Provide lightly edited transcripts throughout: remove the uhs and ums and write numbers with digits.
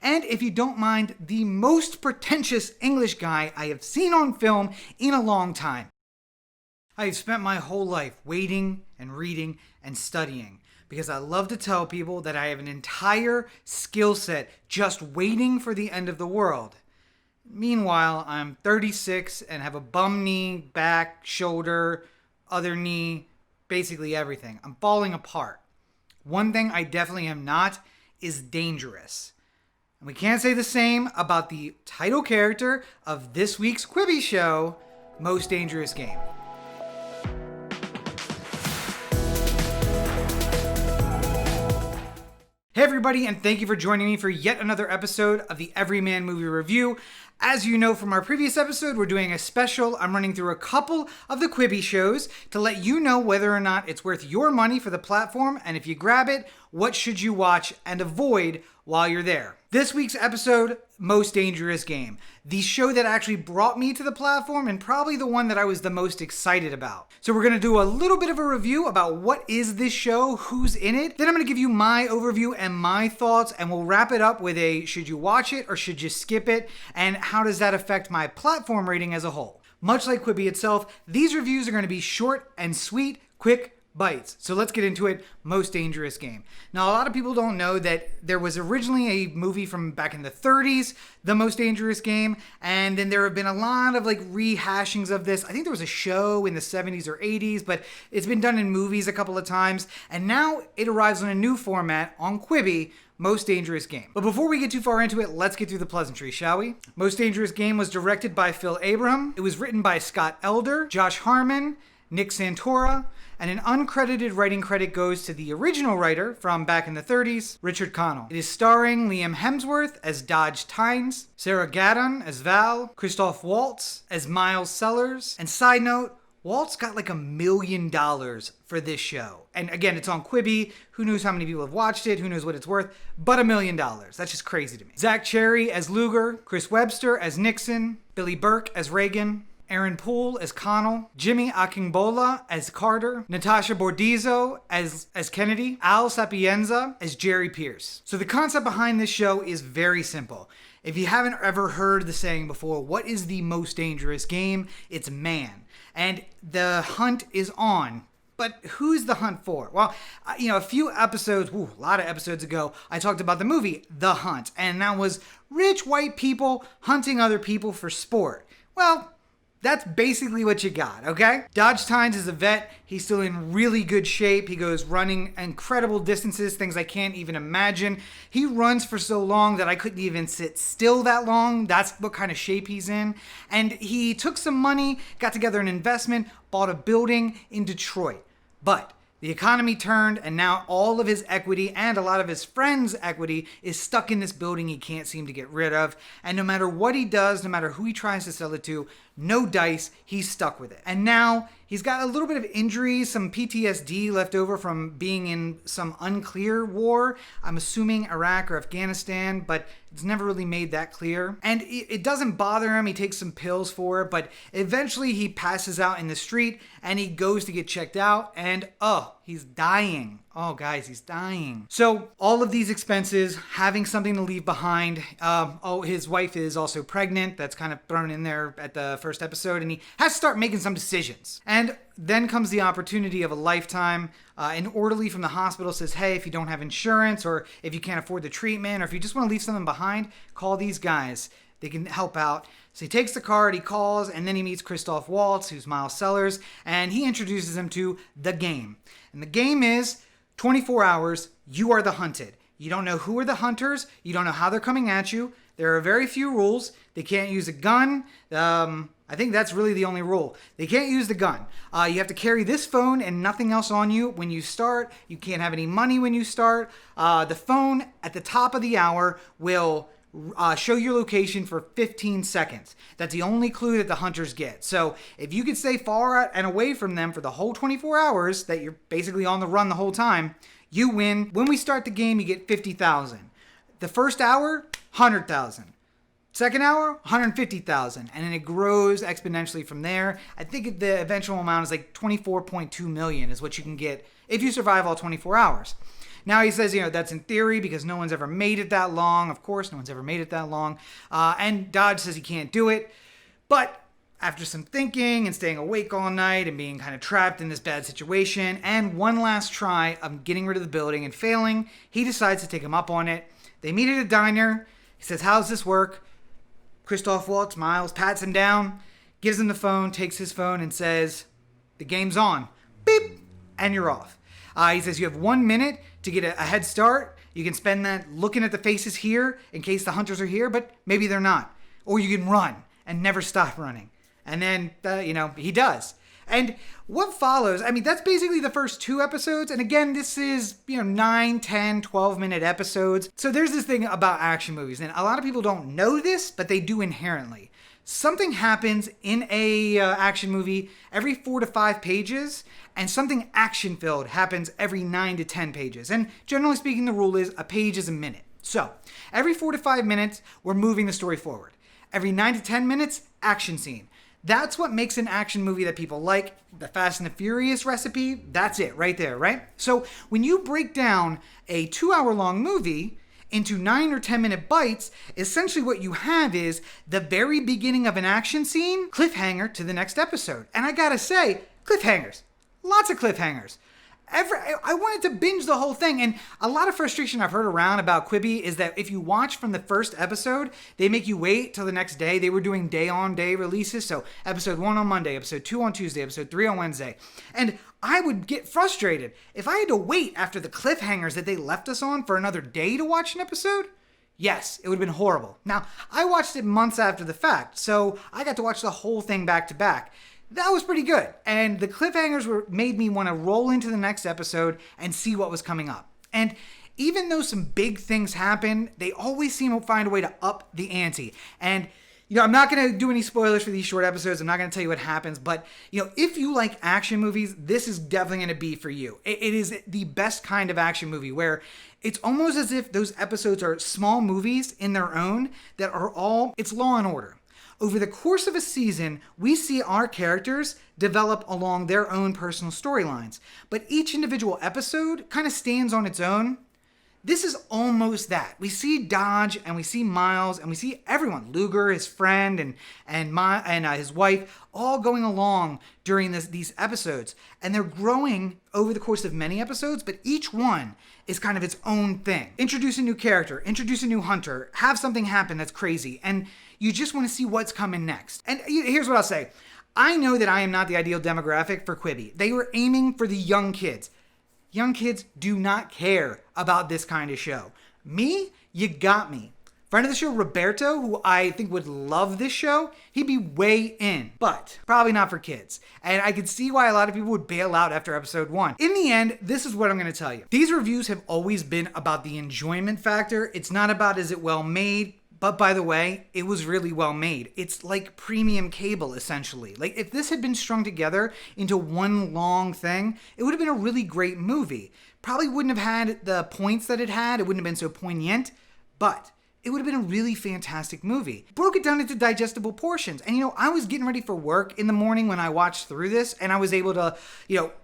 and if you don't mind, the most pretentious English guy I have seen on film in a long time. I have spent my whole life waiting and reading and studying because I love to tell people that I have an entire skill set just waiting for the end of the world. Meanwhile, I'm 36 and have a bum knee, back, shoulder, other knee, basically everything. I'm falling apart. One thing I definitely am not is dangerous. And we can't say the same about the title character of this week's Quibi show, Most Dangerous Game. Hey everybody, and thank you for joining me for yet another episode of the Everyman Movie Review. As you know from our previous episode, we're doing a special. I'm running through a couple of the Quibi shows to let you know whether or not it's worth your money for the platform, and if you grab it, what should you watch and avoid while you're there. This week's episode, Most Dangerous Game, the show that actually brought me to the platform and probably the one that I was the most excited about. So we're going to do a little bit of a review about what is this show, who's in it. Then I'm going to give you my overview and my thoughts, and we'll wrap it up with a should you watch it or should you skip it, and how does that affect my platform rating as a whole. Much like Quibi itself, these reviews are going to be short and sweet, quick bites. So let's get into it. Most Dangerous Game. Now, a lot of people don't know that there was originally a movie from back in the 30s, The Most Dangerous Game, and then there have been a lot of rehashings of this. I think there was a show in the 70s or 80s, but it's been done in movies a couple of times, and now it arrives in a new format on Quibi, Most Dangerous Game. But before we get too far into it, let's get through the pleasantries, shall we? Most Dangerous Game was directed by Phil Abraham. It was written by Scott Elder, Josh Harmon, Nick Santora, and an uncredited writing credit goes to the original writer from back in the 30s, Richard Connell. It is starring Liam Hemsworth as Dodge Tynes, Sarah Gadon as Val, Christoph Waltz as Miles Sellers, and side note, Waltz got $1 million for this show. And again, it's on Quibi. Who knows how many people have watched it? Who knows what it's worth? But $1 million. That's just crazy to me. Zach Cherry as Luger, Chris Webster as Nixon, Billy Burke as Reagan, Aaron Poole as Connell, Jimmy Akingbola as Carter, Natasha Bordizzo as Kennedy, Al Sapienza as Jerry Pierce. So the concept behind this show is very simple. If you haven't ever heard the saying before, what is the most dangerous game? It's man. And the hunt is on. But who's the hunt for? Well, a few episodes, a lot of episodes ago, I talked about the movie The Hunt. And that was rich white people hunting other people for sport. Well, that's basically what you got, okay? Dodge Tynes is a vet. He's still in really good shape. He goes running incredible distances, things I can't even imagine. He runs for so long that I couldn't even sit still that long. That's what kind of shape he's in. And he took some money, got together an investment, bought a building in Detroit. But the economy turned, and now all of his equity and a lot of his friends' equity is stuck in this building he can't seem to get rid of. And no matter what he does, no matter who he tries to sell it to, no dice, he's stuck with it. And now he's got a little bit of injuries, some PTSD left over from being in some unclear war. I'm assuming Iraq or Afghanistan, but it's never really made that clear. And it doesn't bother him. He takes some pills for it, but eventually he passes out in the street and he goes to get checked out and he's dying. Oh, guys, he's dying. So all of these expenses, having something to leave behind. His wife is also pregnant. That's kind of thrown in there at the first episode. And he has to start making some decisions. And then comes the opportunity of a lifetime. An orderly from the hospital says, hey, if you don't have insurance or if you can't afford the treatment or if you just want to leave something behind, call these guys. They can help out. So he takes the card, he calls, and then he meets Christoph Waltz, who's Miles Sellers, and he introduces him to the game. And the game is 24 hours, you are the hunted. You don't know who are the hunters. You don't know how they're coming at you. There are very few rules. They can't use a gun. I think that's really the only rule. They can't use the gun. You have to carry this phone and nothing else on you when you start. You can't have any money when you start. The phone at the top of the hour will show your location for 15 seconds. That's the only clue that the hunters get. So if you can stay far and away from them for the whole 24 hours that you're basically on the run the whole time, you win. When we start the game, you get 50,000. The first hour, 100,000. Second hour, 150,000. And then it grows exponentially from there. I think the eventual amount is like 24.2 million is what you can get if you survive all 24 hours. Now he says, that's in theory because no one's ever made it that long. Of course, no one's ever made it that long. And Dodge says he can't do it. But after some thinking and staying awake all night and being kind of trapped in this bad situation and one last try of getting rid of the building and failing, he decides to take him up on it. They meet at a diner. He says, how's this work? Christoph Waltz smiles, pats him down, gives him the phone, takes his phone and says, the game's on. Beep! And you're off. He says you have 1 minute to get a head start. You can spend that looking at the faces here in case the hunters are here, but maybe they're not. Or you can run and never stop running. And then, he does. And what follows, that's basically the first 2 episodes. And again, this is, 9, 10, 12-minute episodes. So there's this thing about action movies. And a lot of people don't know this, but they do inherently. Something happens in a action movie every 4 to 5 pages, and something action-filled happens every 9 to 10 pages. And generally speaking, the rule is a page is a minute. So every 4 to 5 minutes, we're moving the story forward. Every 9 to 10 minutes, action scene. That's what makes an action movie that people like. The Fast and the Furious recipe, that's it right there, right? So when you break down a 2-hour-long movie into 9 or 10-minute bites, essentially what you have is the very beginning of an action scene, cliffhanger to the next episode. And I gotta say, cliffhangers. Lots of cliffhangers. I wanted to binge the whole thing, and a lot of frustration I've heard around about Quibi is that if you watch from the first episode, they make you wait till the next day. They were doing day-on-day releases, so episode 1 on Monday, episode 2 on Tuesday, episode 3 on Wednesday. And I would get frustrated if I had to wait after the cliffhangers that they left us on for another day to watch an episode. Yes, it would have been horrible. Now, I watched it months after the fact, so I got to watch the whole thing back to back. That was pretty good. And the cliffhangers made me want to roll into the next episode and see what was coming up. And even though some big things happen, they always seem to find a way to up the ante. And, I'm not going to do any spoilers for these short episodes. I'm not going to tell you what happens. But, if you like action movies, this is definitely going to be for you. It is the best kind of action movie where it's almost as if those episodes are small movies in their own that are it's Law and Order. Over the course of a season, we see our characters develop along their own personal storylines, but each individual episode kind of stands on its own. This is almost that. We see Dodge and we see Miles and we see everyone, Luger, his friend, and his wife, all going along during these episodes, and they're growing over the course of many episodes, but each one is kind of its own thing. Introduce a new character, introduce a new hunter, have something happen that's crazy, and you just want to see what's coming next. And here's what I'll say. I know that I am not the ideal demographic for Quibi. They were aiming for the young kids. Young kids do not care about this kind of show. Me, you got me. Friend of the show, Roberto, who I think would love this show, he'd be way in, but probably not for kids. And I could see why a lot of people would bail out after episode 1. In the end, this is what I'm going to tell you. These reviews have always been about the enjoyment factor. It's not about is it well made. But by the way, it was really well made. It's like premium cable, essentially. Like, if this had been strung together into one long thing, it would have been a really great movie. Probably wouldn't have had the points that it had. It wouldn't have been so poignant. But it would have been a really fantastic movie. Broke it down into digestible portions. And, I was getting ready for work in the morning when I watched through this. And I was able to,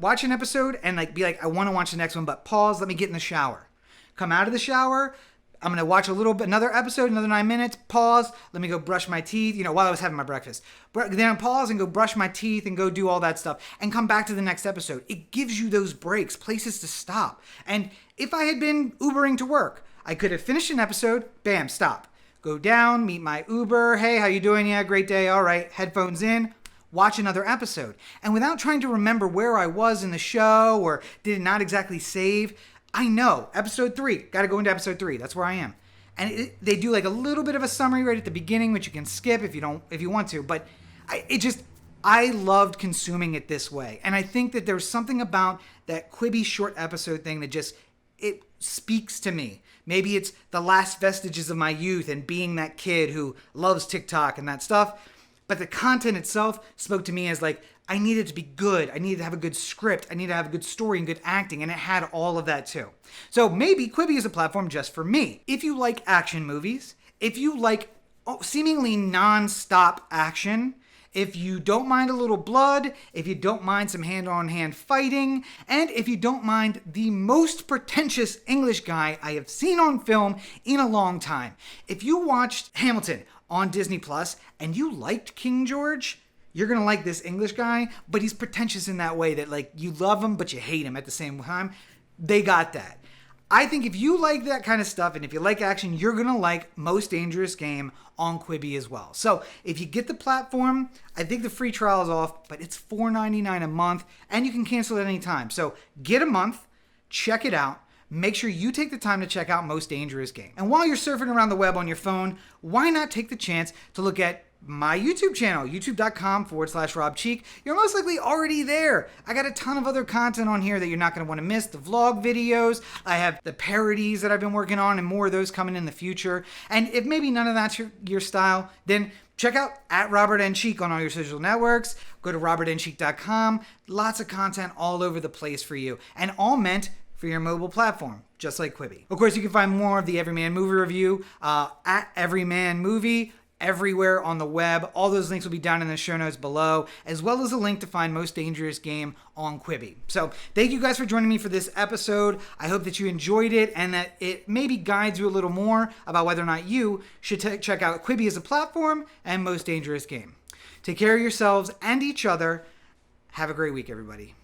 watch an episode and, be like, I want to watch the next one, but pause, let me get in the shower. Come out of the shower. I'm going to watch another episode, another 9 minutes, pause, let me go brush my teeth, while I was having my breakfast. Then I pause and go brush my teeth and go do all that stuff and come back to the next episode. It gives you those breaks, places to stop. And if I had been Ubering to work, I could have finished an episode, bam, stop. Go down, meet my Uber, hey, how you doing? Yeah, great day, all right, headphones in. Watch another episode. And without trying to remember where I was in the show or did it not exactly save, I know, episode 3, got to go into episode 3. That's where I am. And they do like a little bit of a summary right at the beginning, which you can skip if you want to. But I loved consuming it this way. And I think that there's something about that Quibi short episode thing that it speaks to me. Maybe it's the last vestiges of my youth and being that kid who loves TikTok and that stuff. But the content itself spoke to me as like, I needed to be good. I needed to have a good script. I needed to have a good story and good acting. And it had all of that too. So maybe Quibi is a platform just for me. If you like action movies, if you like seemingly non-stop action, If you don't mind a little blood, if you don't mind some hand-on-hand fighting, and if you don't mind the most pretentious English guy I have seen on film in a long time. If you watched Hamilton on Disney Plus and you liked King George, you're going to like this English guy, but he's pretentious in that way that, like, you love him, but you hate him at the same time. They got that. I think if you like that kind of stuff and if you like action, you're going to like Most Dangerous Game on Quibi as well. So if you get the platform, I think the free trial is off, but it's $4.99 a month and you can cancel at any time. So get a month, check it out. Make sure you take the time to check out Most Dangerous Game. And while you're surfing around the web on your phone, why not take the chance to look at my YouTube channel, youtube.com/Rob Cheek. You're most likely already there. I got a ton of other content on here that you're not going to want to miss. The vlog videos, I have the parodies that I've been working on and more of those coming in the future. And if maybe none of that's your style, then check out @RobertNCheek on all your social networks. Go to robertncheek.com. Lots of content all over the place for you. And all meant for your mobile platform, just like Quibi. Of course, you can find more of the Everyman Movie Review at Everyman Movie, everywhere on the web. All those links will be down in the show notes below, as well as a link to find Most Dangerous Game on Quibi. So thank you guys for joining me for this episode. I hope that you enjoyed it and that it maybe guides you a little more about whether or not you should check out Quibi as a platform and Most Dangerous Game. Take care of yourselves and each other. Have a great week, everybody.